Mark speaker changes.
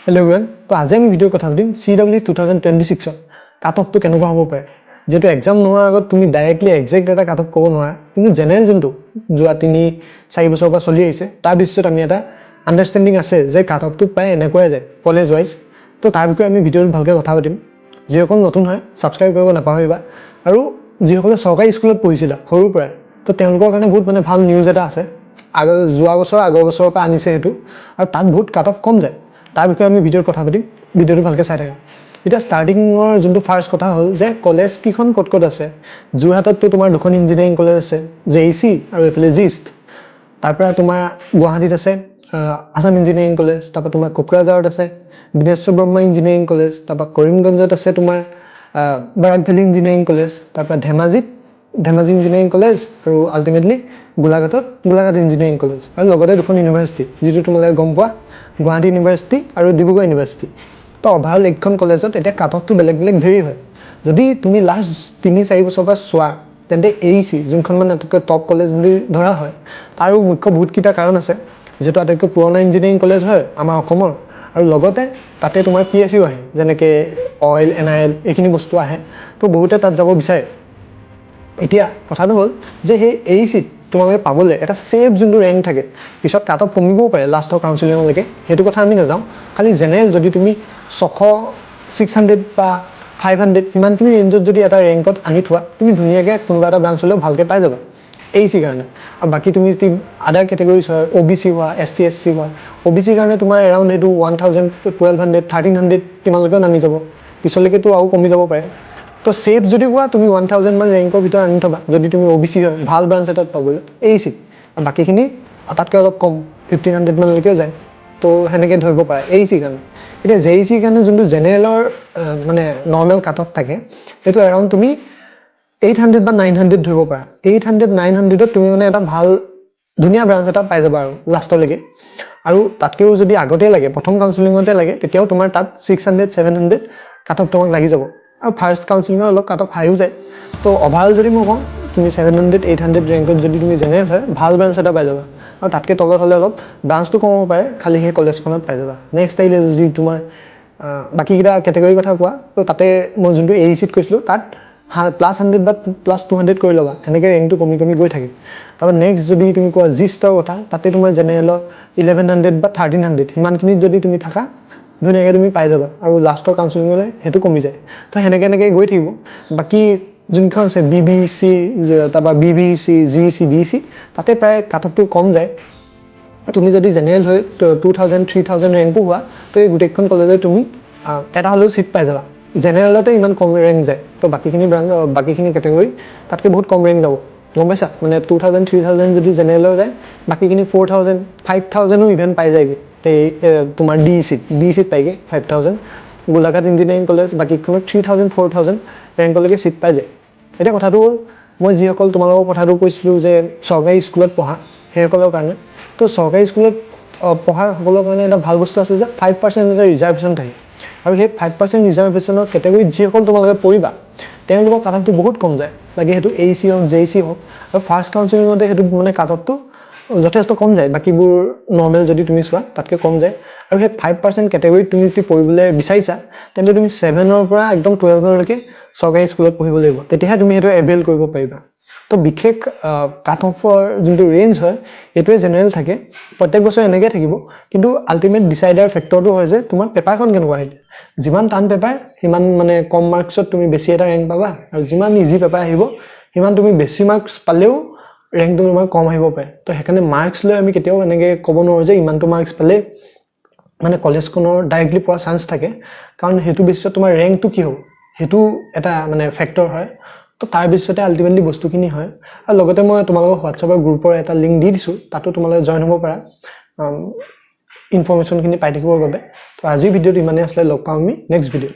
Speaker 1: Hello everyone, তো আজি আমি ভিডিঅ'ৰ কথা পাতিম CW 2026 কাট অফটো কেনেকুৱা হ'ব পাৰে যেটো এক্সাম নোৱাৰ আগত তুমি ডাইৰেক্টলি এক্সাক্ট এটা কাট অফ ক'ব নোৱাৰা কিন্তু জেনাৰেল যোনটো যোৱা 3-4 বছৰৰ পৰা চলি আহিছে তাৰ বিশ্বত আমি এটা আন্ডাৰষ্টেণ্ডিং আছে যে কাট অফটো প্ৰায় এনেকুৱাই যায় কলেজ ওয়াইজ তো তাৰ বিষয়ে আমি ভিডিঅ'ত ভালকৈ কথা পাতিম যিসকল নতুন হয় সাবস্ক্ৰাইব কৰিব নাপাহৰিবা আৰু যিসকলে চৰকাৰী স্কুলত পঢ়িছিলা সৰুৰ পৰা তো তেওঁলোকৰ কাৰণে বহুত মানে ভাল নিউজ এটা আছে যোৱা বছৰ আগৰ বছৰৰ পৰা আনিছে এটো আৰু তাত বহুত কাট অফ কম যায় তাৰ বিষয়ে আমি ভিডিঅ'ৰ কথা পাতিম ভিডিঅ'টো ভালকৈ চাই থাকা এটা ষ্টাৰ্টিংৰ যোনটো ফাৰ্স্ট কথা হ'ল যে কলেজ কিখন ক'ত আছে যোৰহাটতো তোমাৰ দুখন ইঞ্জিনিয়াৰিং কলেজ আছে JEC আৰু এফালে জিষ্ট তাৰপৰা তোমাৰ গুৱাহাটীত আছে আসাম ইঞ্জিনিয়াৰিং কলেজ তাৰপৰা তোমাৰ কোকৰাঝাৰত আছে বিনেশ্বৰ ব্ৰহ্মা ইঞ্জিনিয়াৰিং কলেজ তাৰপৰা কৰিমগঞ্জত আছে তোমাৰ বাৰাক ভেলী ইঞ্জিনিয়াৰিং কলেজ তাৰপৰা ধেমাজি ইঞ্জিনিয়াৰিং কলেজ আৰু আল্টিমেটলি গোলাঘাট ইঞ্জিনিয়াৰিং কলেজ আৰু লগতে দুখন ইউনিভাৰ্চিটি যেটো তোমালোকে গম পোৱা গুৱাহাটী ইউনিভাৰ্চিটি আৰু ডিব্ৰুগড় ইউনিভাৰ্চিটি তো অভাৰঅল এইখন কলেজত এতিয়া কাট অফটো বেলেগ ভেৰি হয় যদি তুমি লাষ্ট 3-4 বছৰৰ পৰা চোৱা তেন্তে AEC যোনখন মানে আটাইতকৈ টপ কলেজ বুলি ধৰা হয় আৰু মুখ্য বহুত কিটা কাৰণ আছে যেটো আটাইতকৈ পুৰণা ইঞ্জিনিয়াৰিং কলেজ হয় আমাৰ অসমৰ আৰু লগতে তাতে তোমাৰ PSU আহে যেনেকৈ অইল NIL এইখিনি বস্তু আহে তো বহুতে তাত যাব বিচাৰে এতিয়া কথাটো হ'ল যে সেই AEC তোমালোকে পাবলৈ এটা সেফ যোনটো ৰেংক থাকে পিছত কাট অফ কমিবও পাৰে লাষ্টৰ কাউন্সিলিংলৈকে সেইটো কথা আমি নাযাওঁ খালি জেনেৰেল যদি তুমি 600 বা 500 ইমানখিনি ৰেঞ্জত যদি এটা ৰেংকত আনি থোৱা তুমি ধুনীয়াকৈ কোনোবা এটা ব্ৰাঞ্চলৈ ভালকৈ পাই যাবা AEC কাৰণে আৰু বাকি তুমি যদি আদাৰ কেটেগৰিজ হয় OBC হোৱা ST SC হোৱা OBC কাৰণে তোমাৰ এৰাউণ্ড এইটো 1000 1200 1300 কিমানলৈকে নামি যাব পিছলৈকেতো আৰু কমি যাব পাৰে তো সেফ যদি হোৱা তুমি 1000 মান ৰেংকৰ ভিতৰত আনি থবা যদি তুমি OBC হয় ভাল ব্ৰাঞ্চ এটাত পাবলৈ AEC আৰু বাকিখিনি তাতকৈ অলপ কম 1500 মানলৈকে যায় তো হেনেকৈ ধৰিব পাৰে AEC কাৰণে এতিয়া JEC কাৰণে যোনটো জেনেৰেলৰ মানে নৰ্মেল কাট অফ থাকে সেইটো এৰাউণ্ড তুমি 800 বা 900 ধৰিব পাৰা 800 900 ত তুমি মানে এটা ভাল ধুনীয়া ব্ৰাঞ্চ এটা পাই যাবা আৰু লাষ্টলৈকে আৰু তাতকেও যদি আগতে লাগে প্ৰথম কাউন্সিলিংতে লাগে তেতিয়াও তোমাৰ তাত 600 700 কাট অফ তোমাক লাগি যাব আৰু ফাৰ্স্ট কাউন্সিলিংৰ অলপ কাট অফ হাইও যায় তো ওভাৰঅল যদি মই কওঁ তুমি 700 800 ৰেংকত যদি তুমি জেনেৰেল হয় ভাল ব্ৰাঞ্চ এটা পাই যাবা আৰু তাতকৈ তলত হ'লে অলপ ব্ৰাঞ্চটো কমাব পাৰে খালি সেই কলেজখনত পাই যাবা নেক্সট আহিলে যদি তোমাৰ বাকিকেইটা কেটেগৰীৰ কথা কোৱা তো তাতে মই যোনটো AECত কৈছিলোঁ তাত +100 বা +200 কৰি ল'বা এনেকৈ ৰেংকটো কমি গৈ থাকে তাৰপৰা নেক্সট যদি তুমি কোৱা জিষ্টৰ কথা তাতে তোমাৰ জেনেৰেলৰ 1100 বা 1300 সিমানখিনিত যদি তুমি থাকা ধুনীয়াকৈ তুমি পাই যাবা আৰু লাষ্টৰ কাউন্সিলিংলৈ সেইটো কমি যায় তো হেনেকৈ গৈ থাকিব বাকি যোনখন আছে BBC তাৰপৰা BVC GEC DEC তাতে প্ৰায় কাট অফটো কম যায় তুমি যদি জেনেৰেল হয় 2000 3000 ৰেংকো হোৱা তো এই গোটেইখন কলেজে তুমি এটা হ'লেও সিট পাই যাবা জেনেৰেলতে ইমান কম ৰেংক যায় তো বাকিখিনি ব্ৰাঞ্চ বাকিখিনি কেটেগৰী তাতকৈ বহুত কম ৰেংক যাব গম পাইছা মানে 2000 3000 যদি জেনেৰেলৰ যায় বাকিখিনি 4000 5000ও ইভেন পাই যায়গে তোমাৰ DEC পাইগে 5000 গোলাঘাট ইঞ্জিনিয়াৰিং কলেজ বাকিখনত 3000 4000 ৰেংকলৈকে সিট পাই যায় এতিয়া কথাটো হ'ল মই যিসকল তোমালোকৰ কথাটো কৈছিলোঁ যে চৰকাৰী স্কুলত পঢ়া সেইসকলৰ কাৰণে তো চৰকাৰী স্কুলত পঢ়াৰ সকলৰ কাৰণে এটা ভাল বস্তু আছে যে 5% এটা ৰিজাৰ্ভেশ্যন থাকে আৰু সেই 5% ৰিজাৰ্ভেশ্যনৰ কেটেগৰীত যিসকল তোমালোকে পঢ়িবা তেওঁলোকৰ কাট অফটো বহুত কম যায় লাগে সেইটো AEC হওক JEC হওক আৰু ফাৰ্স্ট কাউন্সিলিংতে সেইটো মানে কাট অফটো যথেষ্ট কম যায় বাকিবোৰ নৰ্মেল যদি তুমি চোৱা তাতকৈ কম যায় আৰু সেই 5% কেটেগৰীত তুমি যদি পঢ়িবলৈ বিচাৰিছা তেন্তে তুমি 7ৰ পৰা একদম 12লৈকে চৰকাৰী স্কুলত পঢ়িব লাগিব তেতিয়াহে তুমি সেইটো এভেইল কৰিব পাৰিবা তো বিশেষ কাট অফৰ যোনটো ৰেঞ্জ হয় এইটোৱে জেনেৰেল থাকে প্ৰত্যেক বছৰ এনেকৈ থাকিব কিন্তু আল্টিমেট ডিচাইডাৰ ফেক্টৰটো হয় যে তোমাৰ পেপাৰখন কেনেকুৱা আহিলে যিমান টান পেপাৰ সিমান মানে কম মাৰ্কছত তুমি বেছি এটা ৰেংক পাবা আৰু যিমান ইজি পেপাৰ আহিব সিমান তুমি বেছি মাৰ্কছ পালেও ৰেংকটো তোমাৰ কম আহিব পাৰে তো সেইকাৰণে মাৰ্কছ লৈ আমি কেতিয়াও এনেকৈ ক'ব নোৱাৰোঁ যে ইমানটো মাৰ্কছ পালে মানে কলেজখনৰ ডাইৰেক্টলি পোৱা চান্স থাকে কাৰণ সেইটো বেছিছত তোমাৰ ৰেংকটো কি হ'ব সেইটো এটা মানে ফেক্টৰ হয় তো তাৰ বিশ্বতে আল্টিমেটলি বস্তুখিনি হয় আৰু লগতে মই তোমালোকৰ হোৱাটছএপৰ গ্ৰুপৰ এটা লিংক দি দিছোঁ তাতো তোমালোকে জইন হ'ব পাৰা ইনফৰমেশ্যনখিনি পাই থাকিবৰ বাবে তো আজিৰ ভিডিঅ'টো ইমানেই আছিলে লগ পাম আমি নেক্সট ভিডিঅ'